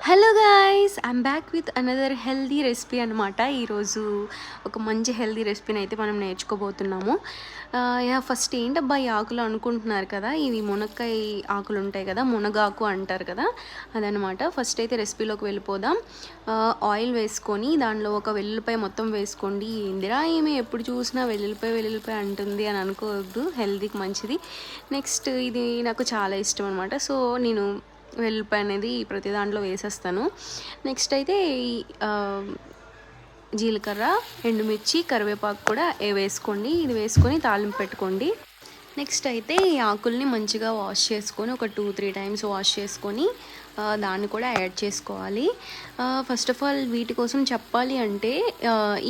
Hello guys, I'm back with another healthy recipe అనమాట. ఈరోజు ఒక మంచి హెల్దీ రెసిపీని అయితే మనం నేర్చుకోబోతున్నాము. ఫస్ట్ ఏంటబ్బా ఈ ఆకులు అనుకుంటున్నారు కదా, ఇవి మునక్కాయ ఆకులు ఉంటాయి కదా, మునగాకు అంటారు కదా, అదనమాట. ఫస్ట్ అయితే రెసిపీలోకి వెళ్ళిపోదాం. ఆయిల్ వేసుకొని దానిలో ఒక వెల్లుల్లిపాయ మొత్తం వేసుకోండి. ఇందిరా ఏమి ఎప్పుడు చూసినా వెల్లుల్లిపాయ అంటుంది అని అనుకోవద్దు, హెల్దీకి మంచిది. నెక్స్ట్ ఇది నాకు చాలా ఇష్టం అనమాట. సో నేను వెల్లుల్లిపాయ అనేది ప్రతి దాంట్లో వేసేస్తాను. నెక్స్ట్ అయితే జీలకర్ర, ఎండుమిర్చి, కరివేపాకు కూడా వేసుకోండి. ఇది వేసుకొని తాలింపు పెట్టుకోండి. నెక్స్ట్ అయితే ఈ ఆకుల్ని మంచిగా వాష్ చేసుకొని ఒక 2-3 టైమ్స్ వాష్ చేసుకొని దాన్ని కూడా యాడ్ చేసుకోవాలి. ఫస్ట్ ఆఫ్ ఆల్ వీటి కోసం చెప్పాలి అంటే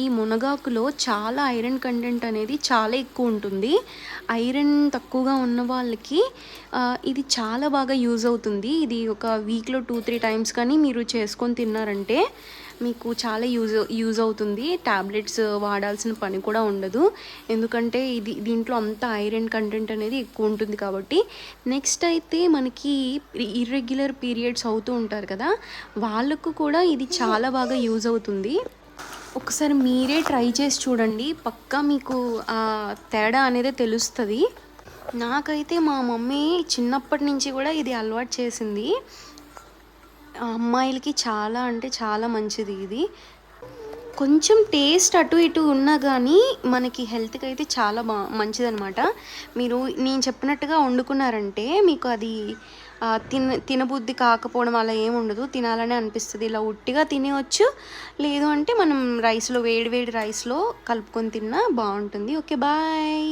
ఈ మునగాకులో చాలా ఐరన్ కంటెంట్ అనేది చాలా ఎక్కువ ఉంటుంది. ఐరన్ తక్కువగా ఉన్న వాళ్ళకి ఇది చాలా బాగా యూజ్ అవుతుంది. ఇది ఒక వీక్లో 2-3 టైమ్స్ కానీ మీరు చేసుకొని తిన్నారంటే మీకు చాలా యూజ్ అవుతుంది. ట్యాబ్లెట్స్ వాడాల్సిన పని కూడా ఉండదు, ఎందుకంటే దీంట్లో అంత ఐరన్ కంటెంట్ అనేది ఎక్కువ ఉంటుంది కాబట్టి. నెక్స్ట్ అయితే మనకి ఇర్రెగ్యులర్ పీరియడ్స్ అవుతూ ఉంటారు కదా, వాళ్ళకు కూడా ఇది చాలా బాగా యూజ్ అవుతుంది. ఒకసారి మీరే ట్రై చేసి చూడండి, పక్కా మీకు తేడా అనేది తెలుస్తుంది. నాకైతే మా మమ్మీ చిన్నప్పటి నుంచి కూడా ఇది అలవాటు చేసింది. అమ్మాయిలకి చాలా అంటే చాలా మంచిది ఇది. కొంచెం టేస్ట్ అటు ఇటు ఉన్నా కానీ మనకి హెల్త్కి అయితే చాలా మంచిదనమాట. మీరు నేను చెప్పినట్టుగా వండుకున్నారంటే మీకు అది తినబుద్ధి కాకపోవడం అలా ఏమి ఉండదు, తినాలనే అనిపిస్తుంది. ఇలా ఉట్టిగా తినేయచ్చు, లేదు అంటే మనం రైస్లో వేడి రైస్లో కలుపుకొని తిన్నా బాగుంటుంది. Okay, bye.